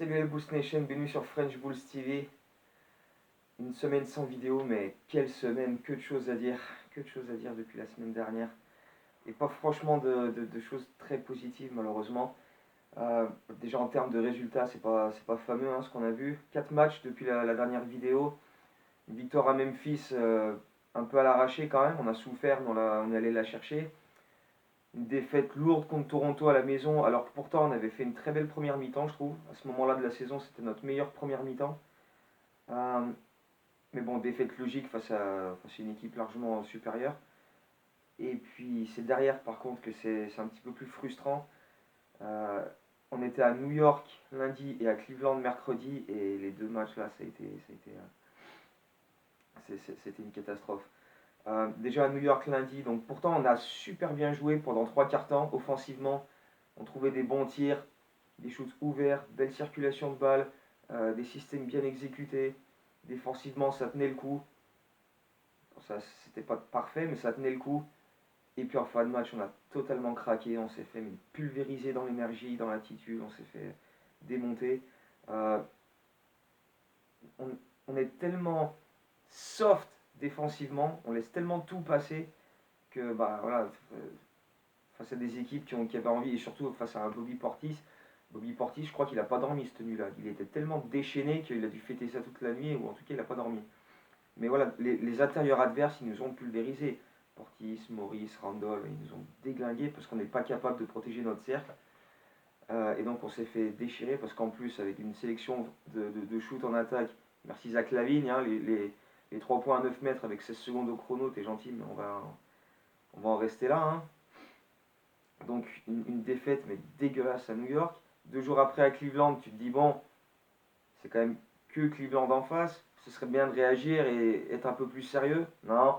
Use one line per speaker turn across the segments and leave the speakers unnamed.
Salut la Boost Nation, bienvenue sur French Bulls TV. Une semaine sans vidéo, mais quelle semaine, que de choses à dire, depuis la semaine dernière. Et pas franchement de choses très positives malheureusement. Déjà en termes de résultats, c'est pas fameux hein, ce qu'on a vu. 4 matchs depuis la dernière vidéo. Une victoire à Memphis un peu à l'arraché quand même, on a souffert, mais on est allé la chercher. Une défaite lourde contre Toronto à la maison, alors que pourtant on avait fait une très belle première mi-temps, je trouve. À ce moment-là de la saison, c'était notre meilleure première mi-temps. Euh, mais bon, défaite logique face à une équipe largement supérieure. Et puis c'est derrière, par contre, que c'est un petit peu plus frustrant. Euh, on était à New York lundi et à Cleveland mercredi, et les deux matchs là, c'était une catastrophe. Déjà à New York lundi, donc pourtant on a super bien joué pendant trois quarts temps offensivement. On trouvait des bons tirs, des shoots ouverts, belle circulation de balles, des systèmes bien exécutés. Défensivement, ça tenait le coup. Ça, c'était pas parfait, mais ça tenait le coup. Et puis en fin de match, on a totalement craqué. On s'est fait pulvériser dans l'énergie, dans l'attitude. On s'est fait démonter. Euh, on, on est tellement soft défensivement, on laisse tellement tout passer que bah voilà, face à des équipes qui avaient envie, et surtout face à un Bobby Portis. Bobby Portis, je crois qu'il n'a pas dormi cette nuit-là. Il était tellement déchaîné qu'il a dû fêter ça toute la nuit, ou en tout cas il n'a pas dormi. Mais voilà, les intérieurs adverses, ils nous ont pulvérisés. Portis, Maurice, Randall, ils nous ont déglingués parce qu'on n'est pas capable de protéger notre cercle. Et donc on s'est fait déchirer parce qu'en plus, avec une sélection de shoot en attaque, merci Zach Lavigne, hein, les 3 points à 9 mètres avec 16 secondes au chrono, t'es gentil, mais on va en rester là. Hein. Donc une défaite mais dégueulasse à New York. 2 jours après à Cleveland, tu te dis bon, c'est quand même que Cleveland en face. Ce serait bien de réagir et être un peu plus sérieux. Non.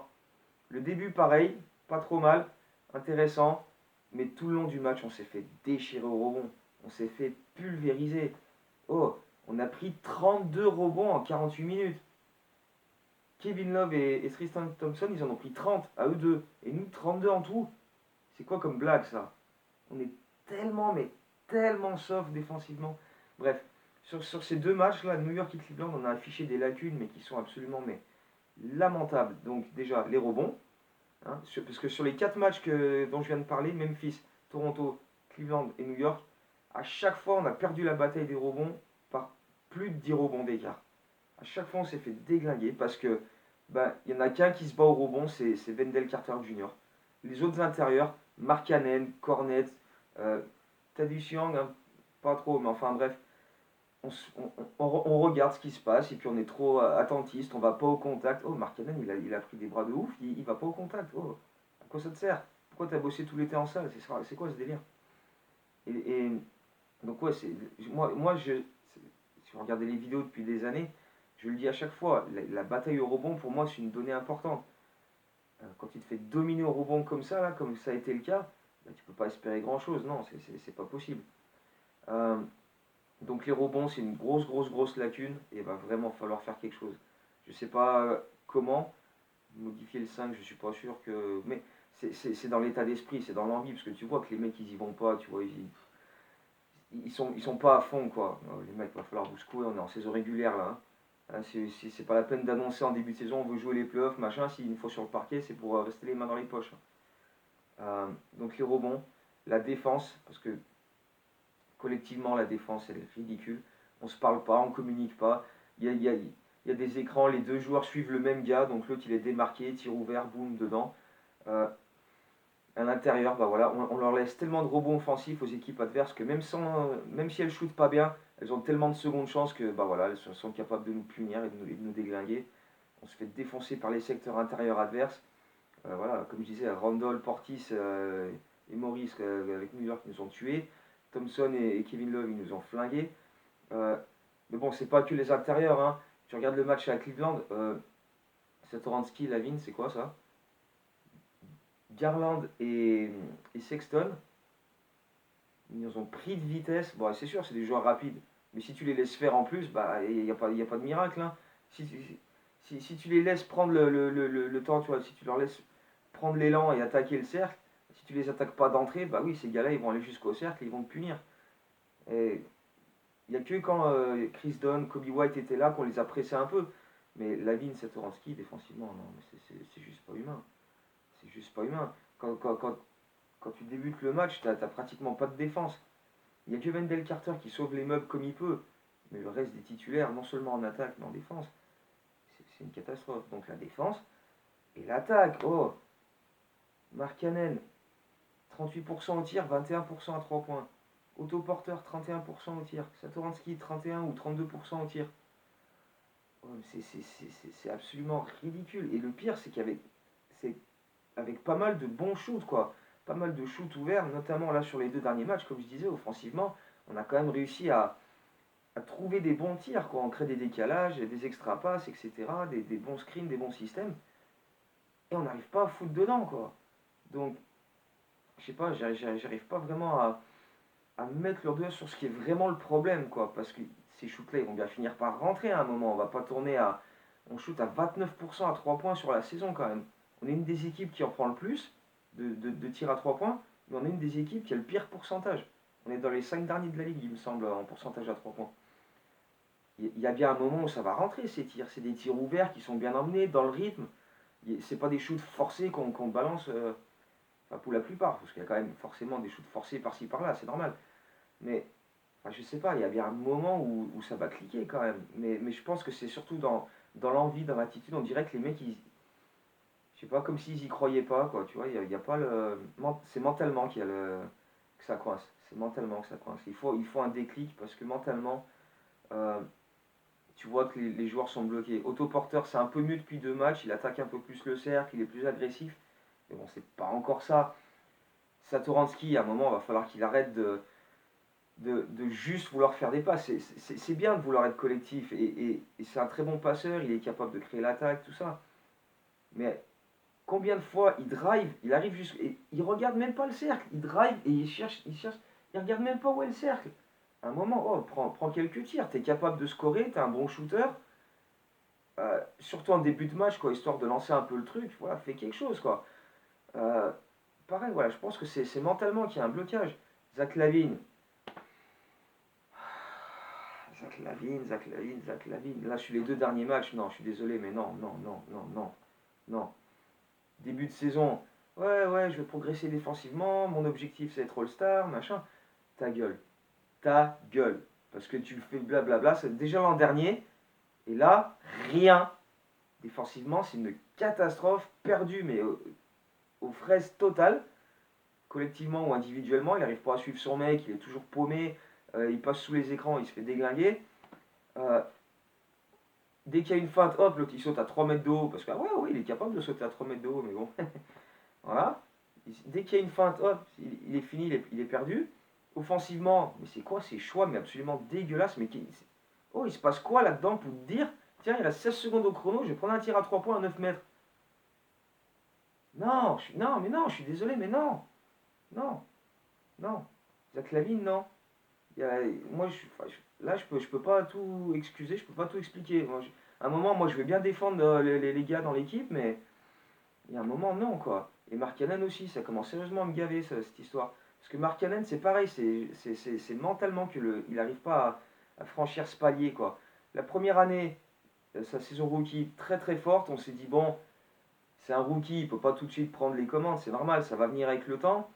Le début pareil, pas trop mal, intéressant. Mais tout le long du match, on s'est fait déchirer au rebond. On s'est fait pulvériser. Oh, on a pris 32 rebonds en 48 minutes. Kevin Love et Tristan Thompson, ils en ont pris 30 à eux deux. Et nous, 32 en tout. C'est quoi comme blague ça? On est tellement, mais tellement soft défensivement. Bref, sur ces deux matchs-là, New York et Cleveland, on a affiché des lacunes, mais qui sont absolument lamentables. Donc déjà, les rebonds. Hein, parce que sur les 4 matchs dont je viens de parler, Memphis, Toronto, Cleveland et New York, à chaque fois, on a perdu la bataille des rebonds par plus de 10 rebonds d'écart. À chaque fois, on s'est fait déglinguer parce que il y en a qu'un qui se bat au rebond, c'est Wendell Carter Jr. Les autres intérieurs, Markkanen, Cornet, euh, Thaddeus Young, hein, pas trop, mais enfin bref, on regarde ce qui se passe et puis on est trop attentiste, on va pas au contact. Oh, Markkanen, il a pris des bras de ouf, il va pas au contact. Oh, à quoi ça te sert? Pourquoi t'as bossé tout l'été en salle? C'est quoi ce délire? Et donc, ouais, si vous regardez les vidéos depuis des années, je le dis à chaque fois, la bataille au rebond, pour moi, c'est une donnée importante. Quand tu te fais dominer au rebond comme ça, là, comme ça a été le cas, tu peux pas espérer grand-chose. Non, c'est pas possible. Euh, donc les rebonds, c'est une grosse lacune et il va vraiment falloir faire quelque chose. Je sais pas comment modifier le 5, je suis pas sûr que. Mais c'est dans l'état d'esprit, c'est dans l'envie, parce que tu vois que les mecs ils y vont pas, tu vois, ils sont pas à fond quoi. Les mecs, il va falloir vous secouer, on est en saison régulière là. Hein. Hein, c'est pas la peine d'annoncer en début de saison, on veut jouer les playoffs, machin, s'il nous faut sur le parquet, c'est pour rester les mains dans les poches. Donc les rebonds, la défense, parce que collectivement la défense elle est ridicule. On se parle pas, on communique pas. Il y a des écrans, les deux joueurs suivent le même gars, donc l'autre il est démarqué, tir ouvert, boum, dedans. Euh, à l'intérieur, bah voilà, on leur laisse tellement de rebonds offensifs aux équipes adverses que même si elles shootent pas bien, elles ont tellement de secondes chances que bah voilà, elles sont capables de nous punir et de nous déglinguer. On se fait défoncer par les secteurs intérieurs adverses. Voilà, comme je disais, Randall, Portis et Maurice avec New York nous ont tués. Thompson et Kevin Love ils nous ont flingués. Mais bon, c'est pas que les intérieurs. Hein. Tu regardes le match à Cleveland, Satoransky, Lavine, c'est quoi ça? Garland et Sexton, ils nous ont pris de vitesse. Bon, c'est sûr, c'est des joueurs rapides. Mais si tu les laisses faire en plus, bah il n'y a pas de miracle. Hein. Si tu les laisses prendre le temps, tu vois, si tu leur laisses prendre l'élan et attaquer le cercle, si tu les attaques pas d'entrée, bah oui, ces gars-là, ils vont aller jusqu'au cercle et ils vont te punir. Et Il n'y a que quand Chris Dunn, Kobe White étaient là qu'on les a pressés un peu. Mais Lavine, Satoransky, défensivement, non, mais c'est juste pas humain. C'est juste pas humain. Quand tu débutes le match, t'as pratiquement pas de défense. Il n'y a que Wendell Carter qui sauve les meubles comme il peut. Mais le reste des titulaires, non seulement en attaque, mais en défense, c'est une catastrophe. Donc la défense et l'attaque. Oh, Markkanen, 38% au tir, 21% à 3 points. Autoporteur, 31% au tir. Satoransky, 31 ou 32% au tir. Oh, c'est absolument ridicule. Et le pire, c'est avec pas mal de bons shoots, quoi. Pas mal de shoots ouverts, notamment là sur les 2 derniers matchs, comme je disais, offensivement, on a quand même réussi à trouver des bons tirs, quoi. On crée des décalages, des extra passes, etc. Des bons screens, des bons systèmes. Et on n'arrive pas à foutre dedans, quoi. Donc, je sais pas, j'arrive pas vraiment à mettre leur doigt sur ce qui est vraiment le problème, quoi. Parce que ces shoots-là, ils vont bien finir par rentrer à un moment. On va pas tourner à. On shoot à 29% à 3 points sur la saison, quand même. On est une des équipes qui en prend le plus de tirs à 3 points, mais on est une des équipes qui a le pire pourcentage. On est dans les 5 derniers de la ligue, il me semble, en pourcentage à 3 points. Il y a bien un moment où ça va rentrer, ces tirs. C'est des tirs ouverts qui sont bien emmenés, dans le rythme. C'est pas des shoots forcés qu'on balance, enfin pour la plupart, parce qu'il y a quand même forcément des shoots forcés par-ci par-là, c'est normal. Mais enfin, je sais pas, il y a bien un moment où ça va cliquer quand même. Mais je pense que c'est surtout dans l'envie, dans l'attitude. On dirait que les mecs, je sais pas, comme s'ils y croyaient pas, quoi. Tu vois, il y a pas le. C'est mentalement que ça coince. C'est mentalement que ça coince. Il faut un déclic parce que mentalement, euh, tu vois que les joueurs sont bloqués. Autoporteur, c'est un peu mieux depuis 2 matchs. Il attaque un peu plus le cercle, il est plus agressif. Mais bon, c'est pas encore ça. Satoransky, à un moment, il va falloir qu'il arrête de juste vouloir faire des passes. C'est bien de vouloir être collectif et c'est un très bon passeur, il est capable de créer l'attaque, tout ça. Mais combien de fois il drive, il arrive jusqu'à. Il regarde même pas le cercle, il drive et il regarde même pas où est le cercle. À un moment, oh, prends quelques tirs, t'es capable de scorer, t'es un bon shooter, surtout en début de match, quoi, histoire de lancer un peu le truc, voilà, fais quelque chose, quoi. Euh, Pareil, voilà, je pense que c'est mentalement qu'il y a un blocage. Zach LaVine, Zach Lavine. Là, sur les 2 derniers matchs, non, je suis désolé, mais non, non, non, non, non, non. Début de saison, ouais, ouais, je vais progresser défensivement, mon objectif c'est être All-Star, machin. Ta gueule, ta gueule. Parce que tu le fais blablabla, c'est déjà l'an dernier, et là, rien. Défensivement, c'est une catastrophe, perdue, mais aux fraises totales, collectivement ou individuellement. Il n'arrive pas à suivre son mec, il est toujours paumé, il passe sous les écrans, il se fait déglinguer. Euh, Dès qu'il y a une feinte, hop, l'autre il saute à 3 mètres de haut, parce que ouais, ouais, il est capable de sauter à 3 mètres de haut, mais bon, voilà. Dès qu'il y a une feinte, hop, il est fini, il est perdu. Offensivement, mais c'est quoi ces choix, mais absolument dégueulasses, oh, il se passe quoi là-dedans pour te dire, tiens, il reste 16 secondes au chrono, je vais prendre un tir à 3 points à 9 mètres. Non, non, mais non, je suis désolé, mais non, non, non. Zach Lavine, non. Il y a- moi, enfin, là, je peux pas tout excuser, je peux pas tout expliquer. À un moment, moi, je vais bien défendre les gars dans l'équipe, mais il y a un moment, non, quoi. Et Markkanen aussi, ça commence sérieusement à me gaver, cette histoire. Parce que Markkanen, c'est pareil, c'est mentalement il n'arrive pas à franchir ce palier, quoi. La première année, sa saison rookie, très très forte, on s'est dit, bon, c'est un rookie, il peut pas tout de suite prendre les commandes, c'est normal, ça va venir avec le temps.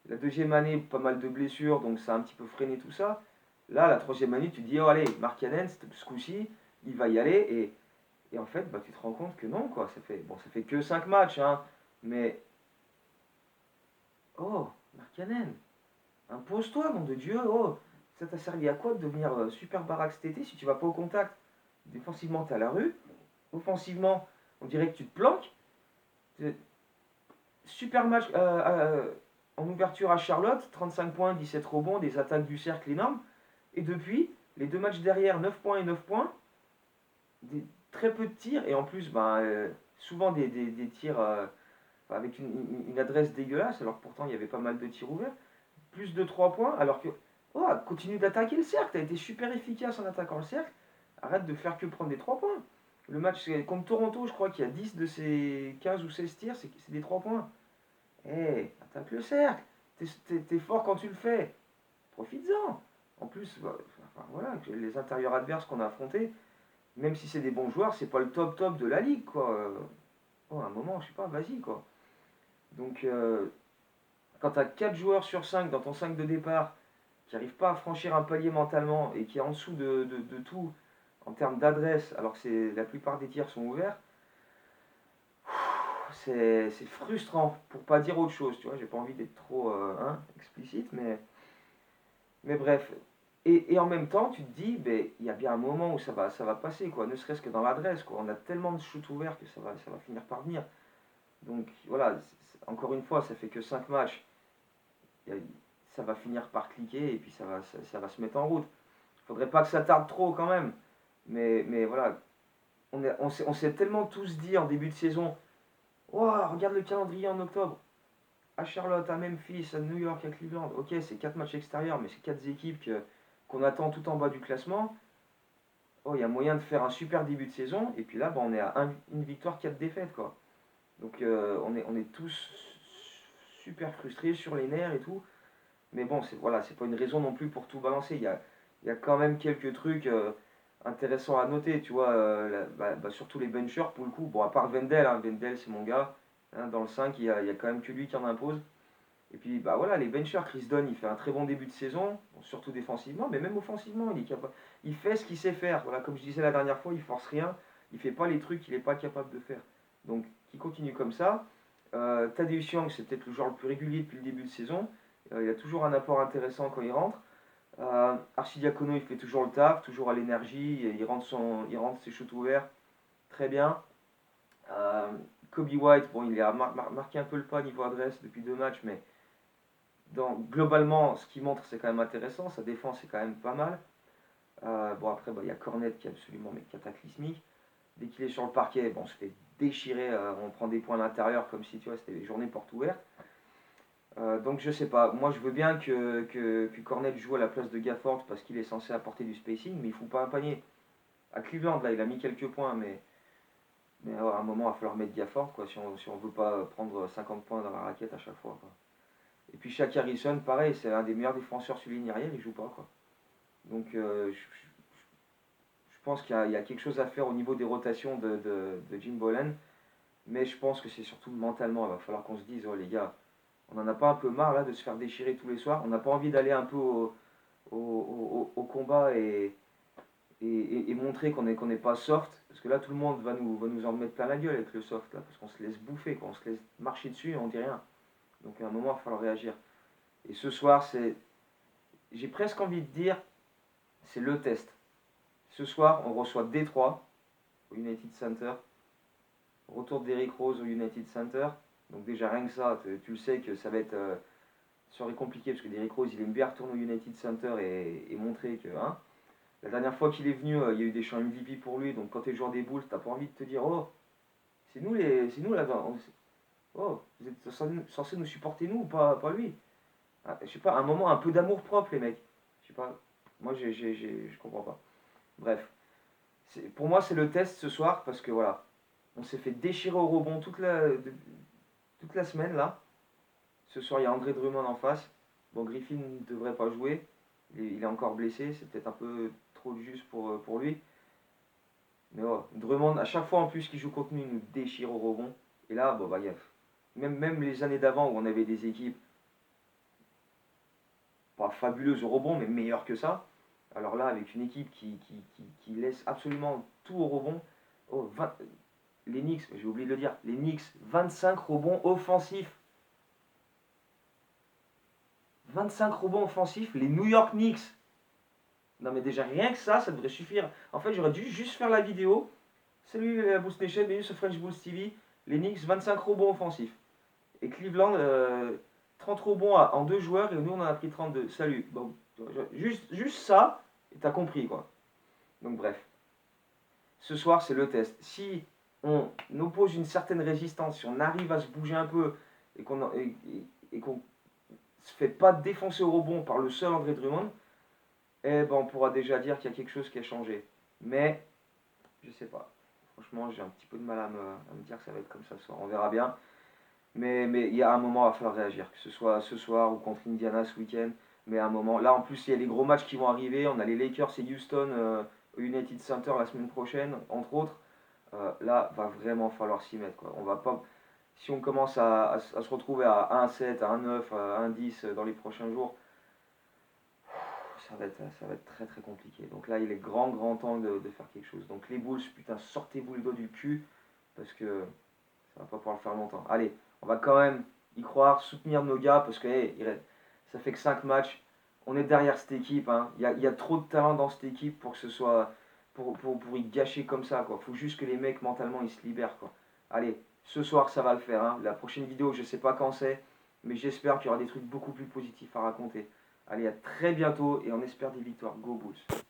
La deuxième année, pas mal de blessures, donc ça a un petit peu freiné tout ça. Là, la troisième année, tu te dis, oh allez, Markkanen, ce coup-ci, il va y aller. Et en fait, bah, tu te rends compte que non, quoi. Ça fait que 5 matchs, hein. Mais, oh, Markkanen, impose-toi, nom de Dieu. Oh, ça t'a servi à quoi de devenir super baraque cet été si tu vas pas au contact? Défensivement, t'es à la rue. Offensivement, on dirait que tu te planques. Super match en ouverture à Charlotte, 35 points, 17 rebonds, des attaques du cercle énormes. Et depuis, les 2 matchs derrière, 9 points et 9 points, très peu de tirs, et en plus, ben, souvent des tirs avec une adresse dégueulasse, alors que pourtant il y avait pas mal de tirs ouverts. Plus de 3 points, alors que, oh, continue d'attaquer le cercle, tu as été super efficace en attaquant le cercle, arrête de faire que prendre des 3 points. Le match contre Toronto, je crois qu'il y a 10 de ces 15 ou 16 tirs, c'est des 3 points. Hé, attaque le cercle. T'es fort quand tu le fais. Profites-en. En plus, enfin, voilà, que les intérieurs adverses qu'on a affrontés, même si c'est des bons joueurs, c'est pas le top top de la ligue, quoi. Bon, à un moment, je sais pas, vas-y, quoi. Donc, quand tu as 4 joueurs sur 5 dans ton 5 de départ qui n'arrivent pas à franchir un palier mentalement et qui est en dessous de tout en termes d'adresse, alors que la plupart des tirs sont ouverts, c'est frustrant, pour pas dire autre chose, tu vois. J'ai pas envie d'être trop explicite, mais bref. Et en même temps, tu te dis, ben, il y a bien un moment où ça va passer, quoi. Ne serait-ce que dans l'adresse, quoi. On a tellement de shoots ouverts que ça va finir par venir. Donc voilà, encore une fois, ça fait que 5 matchs. Il y a- Ça va finir par cliquer et puis ça va se mettre en route. Faudrait pas que ça tarde trop quand même. Mais voilà, on s'est tellement tous dit en début de saison, oh, regarde le calendrier en octobre. À Charlotte, à Memphis, à New York, à Cleveland. Ok, c'est 4 matchs extérieurs, mais c'est 4 équipes qu'on attend tout en bas du classement. Oh, il y a moyen de faire un super début de saison. Et puis là, on est à une victoire, 4 défaites, quoi. Donc on est tous super frustrés sur les nerfs et tout. Mais bon, voilà, c'est pas une raison non plus pour tout balancer. Il y a quand même quelques trucs intéressants à noter, tu vois. Surtout les benchers, pour le coup. Bon, à part Wendell, hein, Wendell c'est mon gars. Hein, dans le 5, il y a quand même que lui qui en impose. Et puis, bah voilà, les benchers, Chris Dunn, il fait un très bon début de saison, bon, surtout défensivement, mais même offensivement, il est capable. Il fait ce qu'il sait faire. Voilà, comme je disais la dernière fois, il force rien. Il fait pas les trucs qu'il n'est pas capable de faire. Donc, qui continue comme ça. Tadeusz Young, c'est peut-être le joueur le plus régulier depuis le début de saison. Il a toujours un apport intéressant quand il rentre. Archidiakono, il fait toujours le taf, toujours à l'énergie. Il rentre ses shoots ouverts très bien. Euh, Kobe White, bon, il a marqué un peu le pas niveau adresse depuis 2 matchs, mais globalement, ce qu'il montre, c'est quand même intéressant. Sa défense, c'est quand même pas mal. Bon, après, il y a Cornet qui est absolument cataclysmique. Dès qu'il est sur le parquet, on se fait déchirer. On prend des points à l'intérieur comme si tu vois, c'était des journées portes ouvertes. Donc, je sais pas. Moi, je veux bien que Cornet joue à la place de Gafford parce qu'il est censé apporter du spacing, mais il ne fout pas un panier. À Cleveland, là, il a mis quelques points, mais à un moment, il va falloir mettre Gafford quoi, si on veut pas prendre 50 points dans la raquette à chaque fois, quoi. Et puis Shaq Harrison, pareil, c'est un des meilleurs défenseurs sur ligne arrière, il joue pas, quoi. Donc je pense qu'il y a quelque chose à faire au niveau des rotations de Jim Boylan, mais je pense que c'est surtout mentalement, il va falloir qu'on se dise, oh les gars, on en a pas un peu marre là de se faire déchirer tous les soirs, on n'a pas envie d'aller un peu au combat et montrer qu'on n'est pas soft, parce que là tout le monde va nous en mettre plein la gueule avec le soft, là, parce qu'on se laisse bouffer, quoi. On se laisse marcher dessus et on dit rien. Donc à un moment, il va falloir réagir. Et ce soir, j'ai presque envie de dire, c'est le test. Ce soir, on reçoit Détroit au United Center. Retour d'Eric Rose au United Center. Donc déjà rien que ça, tu le sais que ça va être soirée compliquée parce que Derrick Rose il aime bien retourner au United Center et montrer que hein, la dernière fois qu'il est venu, il y a eu des champs MVP pour lui. Donc quand tu es joueur des Bulls, t'as pas envie de te dire oh c'est nous là, oh vous êtes censé nous supporter nous, pas lui. Ah, je sais pas, un moment un peu d'amour propre les mecs. Je sais pas, moi je comprends pas. Bref, pour moi, c'est le test ce soir parce que voilà, on s'est fait déchirer au rebond toute la semaine là. Ce soir, il y a André Drummond en face. Bon, Griffin ne devrait pas jouer. Il est encore blessé. C'est peut-être un peu trop juste pour lui. Mais ouais, Drummond, à chaque fois en plus qu'il joue contre nous, il nous déchire au rebond. Et là, bon, même les années d'avant où on avait des équipes pas fabuleuses au rebond, mais meilleures que ça. Alors là, avec une équipe qui laisse absolument tout au rebond, oh, les Knicks, j'ai oublié de le dire, les Knicks, 25 rebonds offensifs. 25 rebonds offensifs, les New York Knicks. Non mais déjà rien que ça devrait suffire. En fait, j'aurais dû juste faire la vidéo. Salut la Boost Nation, bienvenue sur French Boost TV. Les Knicks, 25 rebonds offensifs. Et Cleveland, 30 rebonds en 2 joueurs et nous on en a pris 32. Salut. Bon, juste ça, et t'as compris quoi. Donc bref. Ce soir, c'est le test. Si on oppose une certaine résistance, si on arrive à se bouger un peu et qu'on se fait pas défoncer au rebond par le seul André Drummond, eh ben on pourra déjà dire qu'il y a quelque chose qui a changé. Mais, je sais pas. Franchement, j'ai un petit peu de mal à me dire que ça va être comme ça ce soir. On verra bien. Mais il y a un moment, il va falloir réagir. Que ce soit ce soir ou contre Indiana ce week-end. Mais à un moment, là en plus, il y a les gros matchs qui vont arriver. On a les Lakers et Houston au United Center la semaine prochaine, entre autres. Là, va vraiment falloir s'y mettre, quoi. On va pas, si on commence à se retrouver à 1-7, à 1-9, à 1-10 dans les prochains jours, ça va être très très compliqué. Donc là, il est grand temps de faire quelque chose. Donc les Bulls, putain, sortez-vous le dos du cul, parce que ça va pas pouvoir le faire longtemps. Allez, on va quand même y croire, soutenir nos gars, parce que hey, ça fait que 5 matchs. On est derrière cette équipe. Hein. Il y a trop de talent dans cette équipe pour que ce soit. Pour y gâcher comme ça. Il faut juste que les mecs mentalement ils se libèrent. Quoi. Allez, ce soir ça va le faire. Hein. La prochaine vidéo, je sais pas quand c'est, mais j'espère qu'il y aura des trucs beaucoup plus positifs à raconter. Allez, à très bientôt et on espère des victoires. Go Bulls!